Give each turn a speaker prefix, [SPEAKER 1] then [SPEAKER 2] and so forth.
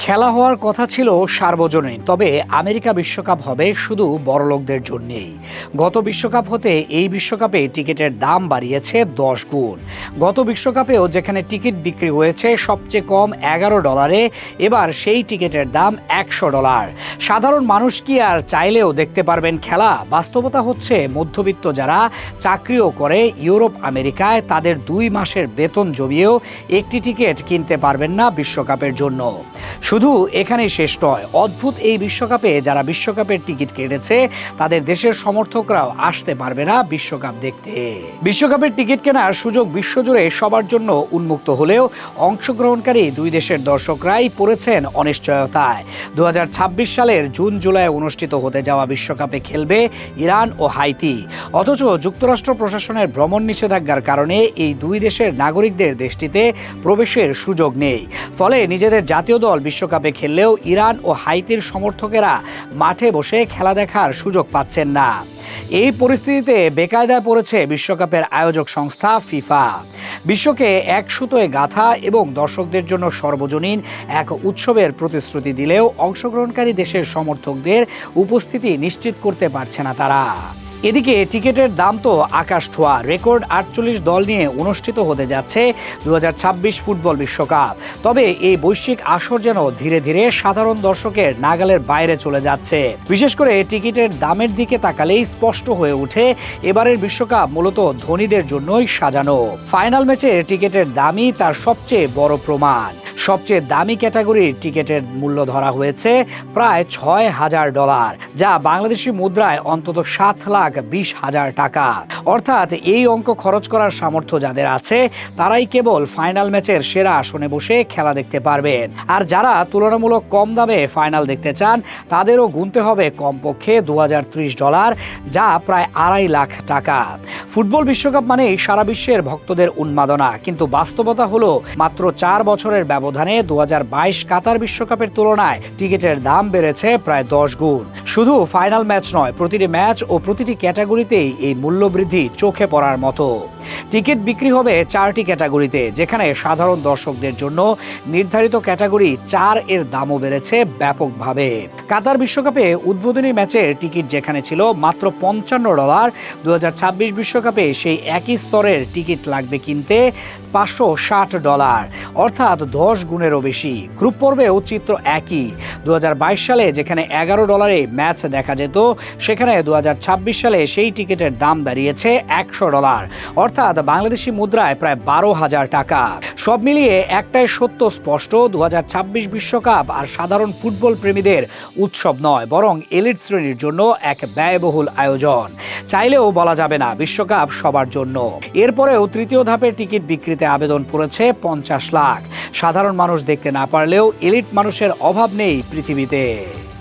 [SPEAKER 1] খেলা হওয়ার কথা ছিল সার্বজনীন, তবে আমেরিকা বিশ্বকাপ হবে শুধু বড়লোকদের জন্যেই। গত বিশ্বকাপ হতে এই বিশ্বকাপে টিকিটের দাম বাড়িয়েছে 10 গুণ। গত বিশ্বকাপেও যেখানে টিকিট বিক্রি হয়েছে সবচেয়ে কম $11, এবার সেই টিকিটের দাম $100। সাধারণ মানুষ কি আর চাইলেও দেখতে পারবেন খেলা? বাস্তবতা হচ্ছে মধ্যবিত্ত যারা চাকরিও করে ইউরোপ আমেরিকায়, তাদের 2 মাসের বেতন জমিয়েও একটি টিকিট কিনতে পারবেন না বিশ্বকাপের জন্য। শুধু এখানেই শেষ নয়, অদ্ভুত এই বিশ্বকাপে যারা বিশ্বকাপের টিকিট কেটেছে তাদের দেশের সমর্থকরাও আসতে পারবে না বিশ্বকাপ দেখতে। বিশ্বকাপের টিকিট কেনার সুযোগ বিশ্বজুড়ে সবার জন্য উন্মুক্ত হলেও অংশগ্রহণকারী 2 দেশের দর্শকরাই পড়েছেন অনিশ্চয়তায়। 2026 সালের জুন জুলাই অনুষ্ঠিত হতে যাওয়া বিশ্বকাপে খেলবে ইরান ও হাইতি, অথচ যুক্তরাষ্ট্র প্রশাসনের ভ্রমণ নিষেধাজ্ঞার কারণে এই 2 দেশের নাগরিকদের দেশটিতে প্রবেশের সুযোগ নেই। ফলে নিজেদের জাতীয় দল বিশ্বকাপে খেললেও ইরান ও হাইতির সমর্থকেরা মাঠে বসে খেলা দেখার সুযোগ পাচ্ছেন না। এই পরিস্থিতিতে বেকায়দায় পড়েছে বিশ্বকাপের আয়োজক সংস্থা ফিফা। বিশ্বকে এক সুতোয় গাঁথা এবং দর্শকদের জন্য সর্বজনীন এক উৎসবের প্রতিশ্রুতি দিলেও অংশগ্রহণকারী দেশের সমর্থকদের উপস্থিতি নিশ্চিত করতে পারছে না তারা। এদিকে টিকিটের দাম তো আকাশ ছোঁয়া। রেকর্ড 48 দল নিয়ে অনুষ্ঠিত হতে যাচ্ছে 2026 ফুটবল বিশ্বকাপ। তবে এই বৈশ্বিক আসর যেন ধীরে ধীরে সাধারণ দর্শকের নাগালের বাইরে চলে যাচ্ছে। বিশেষ করে টিকিটের দামের দিকে তাকালেই স্পষ্ট হয়ে ওঠে এবারের বিশ্বকাপ মূলত ধনীদের জন্যই সাজানো। ফাইনাল ম্যাচের টিকিটের দামই তার সবচেয়ে বড় প্রমাণ। সবচেয়ে দামি ক্যাটাগরির টিকিটের মূল্য ধরা হয়েছে প্রায় $6,000, যা বাংলাদেশি মুদ্রায় অন্তত 7,20,000 টাকা। অর্থাৎ এই অঙ্ক খরচ করার সামর্থ্য যাদের আছে তারাই কেবল ফাইনাল ম্যাচের সেরা আসনে বসে খেলা দেখতে পারবেন। আর যারা তুলনামূলক কম দামে ফাইনাল দেখতে চান তাদেরও গুনতে হবে কমপক্ষে $2,030, যা প্রায় 2.5 লাখ টাকা। ফুটবল বিশ্বকাপ মানেই সারা বিশ্বের ভক্তদের উন্মাদনা, কিন্তু বাস্তবতা হলো মাত্র 4 বছরের ব্যবধানে 2022 কাতার বিশ্বকাপের তুলনায় টিকিটের দাম বেড়েছে প্রায় 10 গুণ। শুধু ফাইনাল ম্যাচ নয়, প্রতিটি ম্যাচ ও প্রতিটি ক্যাটাগরিতেই এই মূল্য বৃদ্ধি চোখে পড়ার মতো। টিকিট বিক্রি হবে 4টি ক্যাটাগরিতে, যেখানে সাধারণ দর্শকদের জন্য নির্ধারিত ক্যাটাগরি 4 এর দামও বেড়েছে ব্যাপকভাবে। কাতার বিশ্বকাপে উদ্বোধনী ম্যাচের টিকিট যেখানে ছিল মাত্র $55, 2026 বিশ্বকাপে সেই একই স্তরের টিকিট লাগবে কিনতে $560, অর্থাৎ 10 গুণেরও বেশি। গ্রুপ পর্বেও চিত্র একই। 2022 সালে যেখানে $11 ম্যাচ দেখা যেত, সেখানে 2026 সালে সেই টিকিটের দাম দাঁড়িয়েছে $100, অর্থাৎ বাংলাদেশি মুদ্রায় প্রায় 12,000 টাকা। সব মিলিয়ে একটাই সত্য স্পষ্ট, 2026 বিশ্বকাপ আর সাধারণ ফুটবল প্রেমীদের উৎসব নয়, বরং এলিট শ্রেণীর জন্য এক ব্যয়বহুল আয়োজন। চাইলেও বলা যাবে না বিশ্বকাপ সবার জন্য। এরপরেও তৃতীয় ধাপের টিকিট বিক্রিতে আবেদন পড়েছে 50 লাখ। সাধারণ মানুষ দেখতে না পারলেও এলিট মানুষের অভাব নেই পৃথিবীতে।